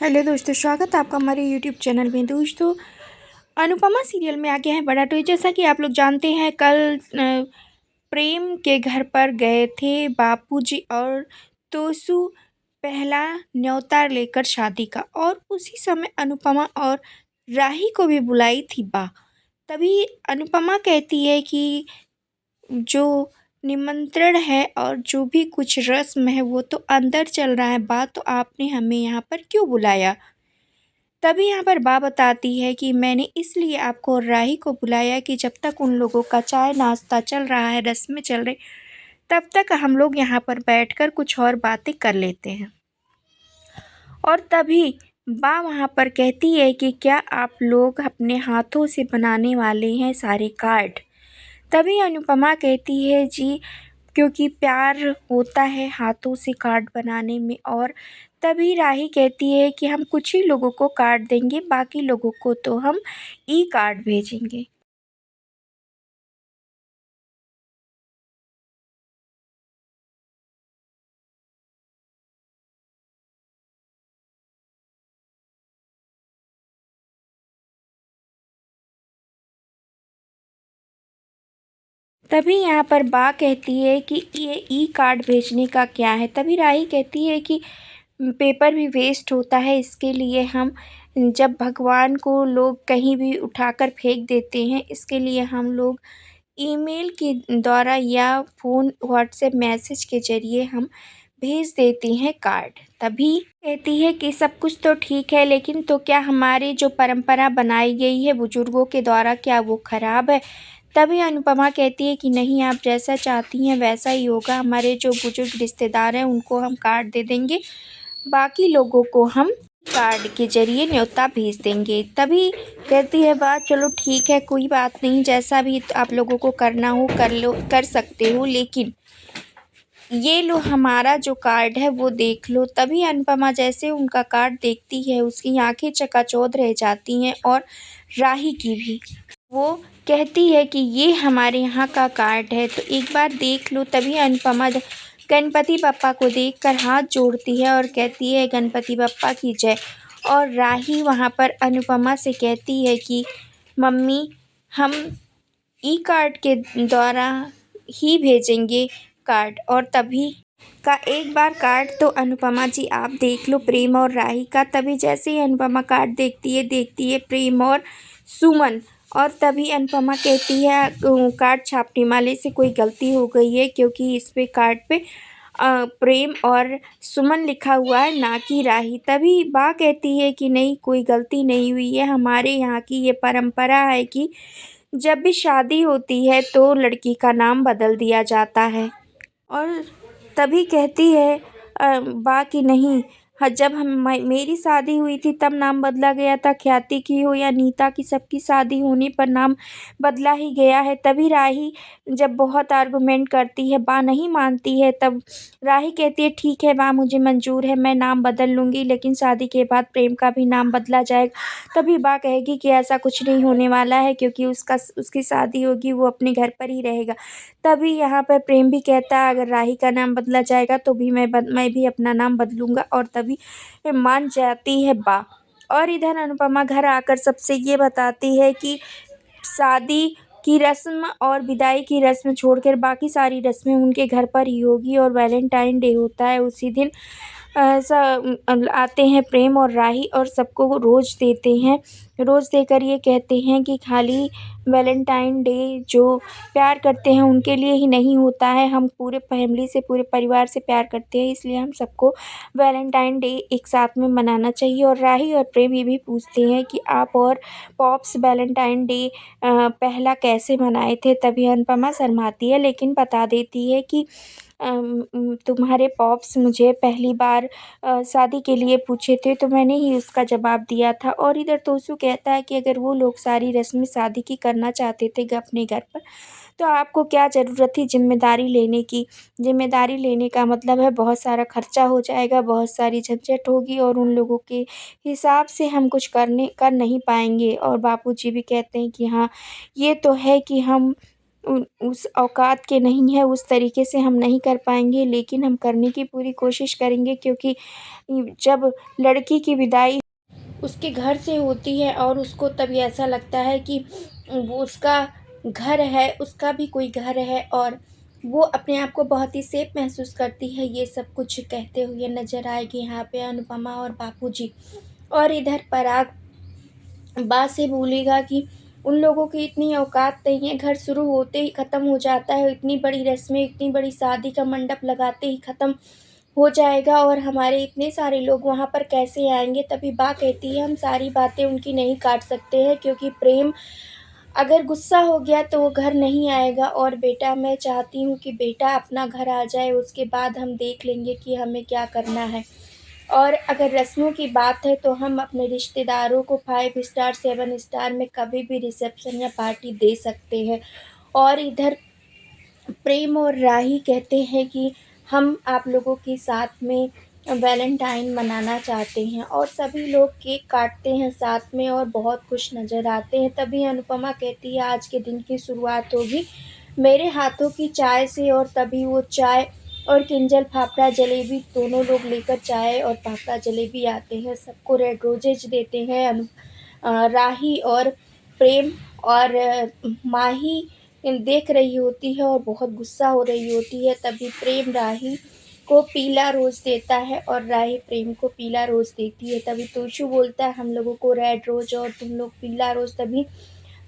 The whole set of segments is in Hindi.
हेलो दोस्तों, स्वागत है आपका हमारे यूट्यूब चैनल में। दोस्तों, अनुपमा सीरियल में आ गया है बड़ा ट्विस्ट। जैसा कि आप लोग जानते हैं, कल प्रेम के घर पर गए थे बापूजी और तोसू पहला न्योता लेकर शादी का, और उसी समय अनुपमा और राही को भी बुलाई थी बा। तभी अनुपमा कहती है कि जो निमंत्रण है और जो भी कुछ रस्म है वो तो अंदर चल रहा है बा, तो आपने हमें यहाँ पर क्यों बुलाया। तभी यहाँ पर बा बताती है कि मैंने इसलिए आपको और राही को बुलाया कि जब तक उन लोगों का चाय नाश्ता चल रहा है, रस्में चल रही, तब तक हम लोग यहाँ पर बैठकर कुछ और बातें कर लेते हैं। और तभी बा वहाँ पर कहती है कि क्या आप लोग अपने हाथों से बनाने वाले हैं सारे कार्ड। तभी अनुपमा कहती है जी, क्योंकि प्यार होता है हाथों से कार्ड बनाने में। और तभी राही कहती है कि हम कुछ ही लोगों को कार्ड देंगे, बाकी लोगों को तो हम ई कार्ड भेजेंगे। तभी यहाँ पर बा कहती है कि ये ई कार्ड भेजने का क्या है। तभी राही कहती है कि पेपर भी वेस्ट होता है, इसके लिए हम जब भगवान को लोग कहीं भी उठाकर फेंक देते हैं, इसके लिए हम लोग ईमेल के द्वारा या फ़ोन व्हाट्सएप मैसेज के ज़रिए हम भेज देते हैं कार्ड। तभी कहती है कि सब कुछ तो ठीक है, लेकिन तो क्या हमारी जो परंपरा बनाई गई है बुजुर्गों के द्वारा, क्या वो ख़राब है। तभी अनुपमा कहती है कि नहीं, आप जैसा चाहती हैं वैसा ही होगा। हमारे जो बुजुर्ग रिश्तेदार हैं उनको हम कार्ड दे देंगे, बाकी लोगों को हम कार्ड के ज़रिए न्योता भेज देंगे। तभी कहती है बात, चलो ठीक है, कोई बात नहीं, जैसा भी आप लोगों को करना हो कर लो, कर सकते हो, लेकिन ये लो हमारा जो कार्ड है वो देख लो। तभी अनुपमा जैसे उनका कार्ड देखती है, उसकी आंखें चकाचौंध रह जाती हैं, और राही की भी। वो कहती है कि ये हमारे यहाँ का कार्ड है, तो एक बार देख लो। तभी अनुपमा गणपति बप्पा को देखकर हाथ जोड़ती है और कहती है गणपति बप्पा की जय। और राही वहाँ पर अनुपमा से कहती है कि मम्मी, हम ई कार्ड के द्वारा ही भेजेंगे कार्ड। और तभी का एक बार कार्ड तो अनुपमा जी आप देख लो, प्रेम और राही का। तभी जैसे ही अनुपमा कार्ड देखती है प्रेम और सुमन। और तभी अनुपमा कहती है कार्ड छापने वाले से कोई गलती हो गई है, क्योंकि इस पे कार्ड पे प्रेम और सुमन लिखा हुआ है, ना कि राही। तभी बा कहती है कि नहीं, कोई गलती नहीं हुई है, हमारे यहाँ की ये परंपरा है कि जब भी शादी होती है तो लड़की का नाम बदल दिया जाता है। और तभी कहती है बा कि नहीं, हाँ, जब मेरी शादी हुई थी तब नाम बदला गया था, ख्याति की हो या नीता की, सबकी शादी होने पर नाम बदला ही गया है। तभी राही जब बहुत आर्गुमेंट करती है, बा नहीं मानती है, तब राही कहती है ठीक है बा, मुझे मंजूर है, मैं नाम बदल लूँगी, लेकिन शादी के बाद प्रेम का भी नाम बदला जाएगा। तभी बा कहेगी कि ऐसा कुछ नहीं होने वाला है, क्योंकि उसकी शादी होगी, वो अपने घर पर ही रहेगा। तभी यहाँ पर प्रेम भी कहता है अगर राही का नाम बदला जाएगा तो भी मैं भी अपना नाम बदलूँगा। और तभी मान जाती है बा। और इधर अनुपमा घर आकर सबसे ये बताती है कि शादी की रस्म और विदाई की रस्म छोड़कर बाकी सारी रस्में उनके घर पर ही होगी। और वैलेंटाइन डे होता है उसी दिन। आते हैं प्रेम और राही और सबको रोज़ देते हैं। रोज़ देकर ये कहते हैं कि खाली वैलेंटाइन डे जो प्यार करते हैं उनके लिए ही नहीं होता है, हम पूरे फैमिली से, पूरे परिवार से प्यार करते हैं, इसलिए हम सबको वैलेंटाइन डे एक साथ में मनाना चाहिए। और राही और प्रेम ये भी पूछते हैं कि आप और पॉप्स वैलेंटाइन डे पहला कैसे मनाए थे। तभी अनुपमा शर्माती है, लेकिन बता देती है कि तुम्हारे पॉप्स मुझे पहली बार शादी के लिए पूछे थे, तो मैंने ही उसका जवाब दिया था। और इधर तोसू कहता है कि अगर वो लोग सारी रस्में शादी की करना चाहते थे अपने घर पर, तो आपको क्या ज़रूरत थी ज़िम्मेदारी लेने की। ज़िम्मेदारी लेने का मतलब है बहुत सारा खर्चा हो जाएगा, बहुत सारी झंझट होगी, और उन लोगों के हिसाब से हम कुछ कर नहीं पाएंगे। और बापूजी भी कहते हैं कि हाँ, ये तो है कि हम उस औकात के नहीं हैं, उस तरीके से हम नहीं कर पाएँगे, लेकिन हम करने की पूरी कोशिश करेंगे क्योंकि जब लड़की की विदाई उसके घर से होती है और उसको तभी ऐसा लगता है कि वो उसका घर है, उसका भी कोई घर है और वो अपने आप को बहुत ही सेफ महसूस करती है। ये सब कुछ कहते हुए नज़र आएगी यहाँ पे अनुपमा और बापूजी। और इधर पराग बात से बोलेगा कि उन लोगों की इतनी औकात नहीं है, घर शुरू होते ही ख़त्म हो जाता है, इतनी बड़ी रस्में, इतनी बड़ी शादी का मंडप लगाते ही ख़त्म हो जाएगा और हमारे इतने सारे लोग वहाँ पर कैसे आएँगे? तभी बा कहती है हम सारी बातें उनकी नहीं काट सकते हैं क्योंकि प्रेम अगर गुस्सा हो गया तो वो घर नहीं आएगा और बेटा मैं चाहती हूँ कि बेटा अपना घर आ जाए, उसके बाद हम देख लेंगे कि हमें क्या करना है। और अगर रस्मों की बात है तो हम अपने रिश्तेदारों को 5 स्टार 7 स्टार में कभी भी रिसेप्शन या पार्टी दे सकते हैं। और इधर प्रेम और राही कहते हैं कि हम आप लोगों के साथ में वैलेंटाइन मनाना चाहते हैं और सभी लोग केक काटते हैं साथ में और बहुत खुश नज़र आते हैं। तभी अनुपमा कहती है आज के दिन की शुरुआत होगी मेरे हाथों की चाय से और तभी वो चाय और किंजल फाफड़ा जलेबी दोनों लोग लेकर चाय और फाफड़ा जलेबी आते हैं। सबको रेड रोजेज देते हैं राही और प्रेम और माही देख रही होती है और बहुत गुस्सा हो रही होती है। तभी प्रेम राही को पीला रोज़ देता है और राही प्रेम को पीला रोज़ देती है। तभी तोशु बोलता है हम लोगों को रेड रोज़ और तुम लोग पीला रोज़। तभी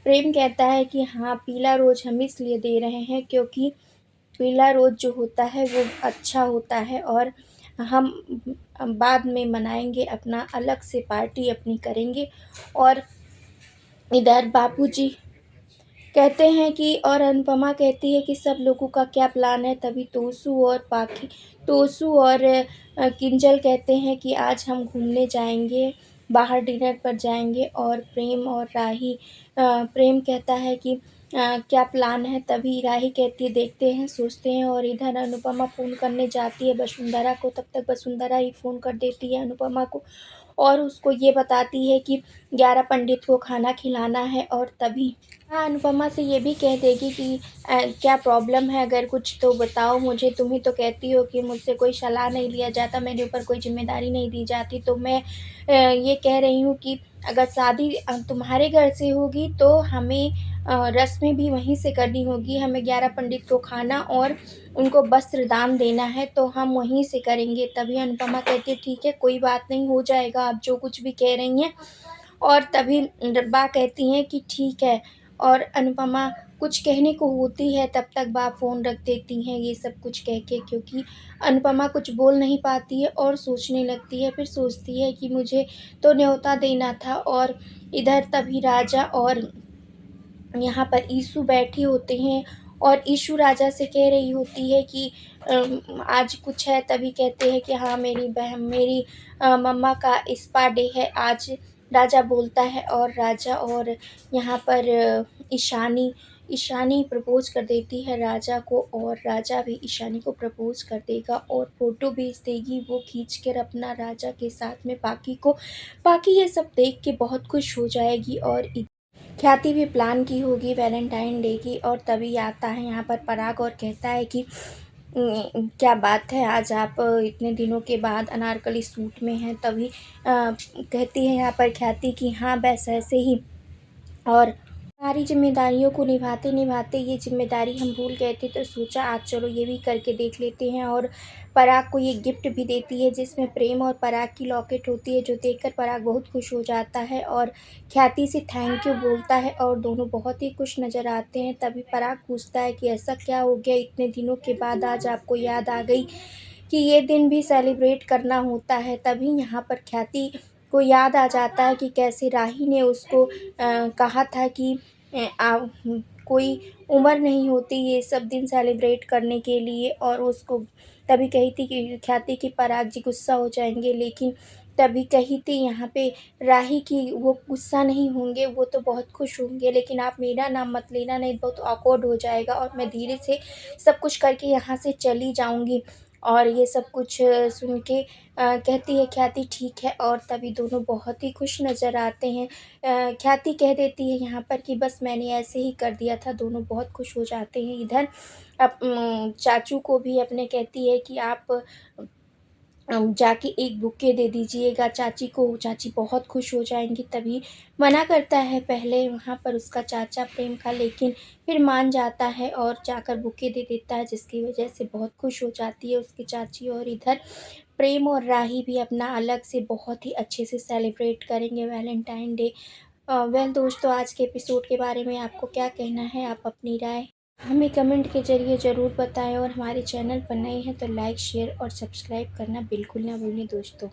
प्रेम कहता है कि हाँ पीला रोज़ हम इसलिए दे रहे हैं क्योंकि पीला रोज़ जो होता है वो अच्छा होता है और हम बाद में मनाएंगे अपना अलग से पार्टी अपनी करेंगे। और इधर बापूजी कहते हैं कि और अनुपमा कहती है कि सब लोगों का क्या प्लान है। तभी तोसू और किंजल कहते हैं कि आज हम घूमने जाएंगे, बाहर डिनर पर जाएंगे। और प्रेम और राही प्रेम कहता है कि क्या प्लान है। तभी राही कहती है देखते हैं सोचते हैं। और इधर अनुपमा फ़ोन करने जाती है वसुंधरा को, तब तक वसुंधरा ही फ़ोन कर देती है अनुपमा को और उसको ये बताती है कि 11 पंडित को खाना खिलाना है। और तभी हाँ, अनुपमा से ये भी कह देगी कि क्या प्रॉब्लम है, अगर कुछ तो बताओ मुझे, तुम ही तो कहती हो कि मुझसे कोई सलाह नहीं लिया जाता, मेरे ऊपर कोई ज़िम्मेदारी नहीं दी जाती। तो मैं ये कह रही हूँ कि अगर शादी तुम्हारे घर से होगी तो हमें रस्में भी वहीं से करनी होगी। हमें 11 पंडित को खाना और उनको वस्त्र दान देना है, तो हम वहीं से करेंगे। तभी अनुपमा कहती है ठीक है, कोई बात नहीं, हो जाएगा, आप जो कुछ भी कह रही हैं। और तभी बा कहती हैं कि ठीक है। और अनुपमा कुछ कहने को होती है तब तक बा फ़ोन रख देती हैं ये सब कुछ कह के, क्योंकि अनुपमा कुछ बोल नहीं पाती है और सोचने लगती है। फिर सोचती है कि मुझे तो न्योता देना था। और इधर तभी राजा और यहाँ पर ईशु बैठे होते हैं और ईशु राजा से कह रही होती है कि आज कुछ है। तभी कहते हैं कि हाँ मेरी मम्मा का स्पा डे है आज। राजा बोलता है और राजा और यहाँ पर ईशानी ईशानी प्रपोज कर देती है राजा को और राजा भी ईशानी को प्रपोज कर देगा और फ़ोटो भेज देगी वो खींच कर अपना राजा के साथ में पाकी को। पाकी ये सब देख के बहुत खुश हो जाएगी और ख्याति भी प्लान की होगी वैलेंटाइन डे की। और तभी आता है यहाँ पर पराग और कहता है कि क्या बात है आज आप इतने दिनों के बाद अनारकली सूट में हैं। तभी कहती है यहाँ पर ख्याति कि हाँ बस ऐसे ही। और सारी जिम्मेदारियों को निभाते निभाते ये जिम्मेदारी हम भूल गए थे, तो सोचा आज चलो ये भी करके देख लेते हैं। और पराग को ये गिफ्ट भी देती है जिसमें प्रेम और पराग की लॉकेट होती है, जो देखकर पराग बहुत खुश हो जाता है और ख्याति से थैंक यू बोलता है और दोनों बहुत ही खुश नज़र आते हैं। तभी पराग पूछता है कि ऐसा क्या हो गया, इतने दिनों के बाद आज आपको याद आ गई कि ये दिन भी सेलिब्रेट करना होता है। तभी यहाँ पर ख्याति को याद आ जाता है कि कैसे राही ने उसको कहा था कि कोई उम्र नहीं होती ये सब दिन सेलिब्रेट करने के लिए। और उसको तभी कही थी कि ख्याति की पराग जी गुस्सा हो जाएंगे, लेकिन तभी कही थी यहाँ पे राही की वो गुस्सा नहीं होंगे, वो तो बहुत खुश होंगे, लेकिन आप मेरा नाम मत लेना, नहीं बहुत ऑकवर्ड हो जाएगा और मैं धीरे से सब कुछ करके यहाँ से चली जाऊँगी। और ये सब कुछ सुन के कहती है ख्याति ठीक है, और तभी दोनों बहुत ही खुश नज़र आते हैं। ख्याति कह देती है यहाँ पर कि बस मैंने ऐसे ही कर दिया था, दोनों बहुत खुश हो जाते हैं। इधर चाचू को भी अपने कहती है कि आप जाके एक बुके दे दीजिएगा चाची को, चाची बहुत खुश हो जाएँगी। तभी मना करता है पहले वहाँ पर उसका चाचा प्रेम का, लेकिन फिर मान जाता है और जाकर बुके दे देता है, जिसकी वजह से बहुत खुश हो जाती है उसकी चाची। और इधर प्रेम और राही भी अपना अलग से बहुत ही अच्छे से सेलिब्रेट करेंगे वैलेंटाइन डे। वेल दोस्तों, आज के एपिसोड के बारे में आपको क्या कहना है? आप अपनी राय हमें कमेंट के ज़रिए ज़रूर बताएँ, और हमारे चैनल पर नए हैं तो लाइक, शेयर और सब्सक्राइब करना बिल्कुल ना भूलें दोस्तों।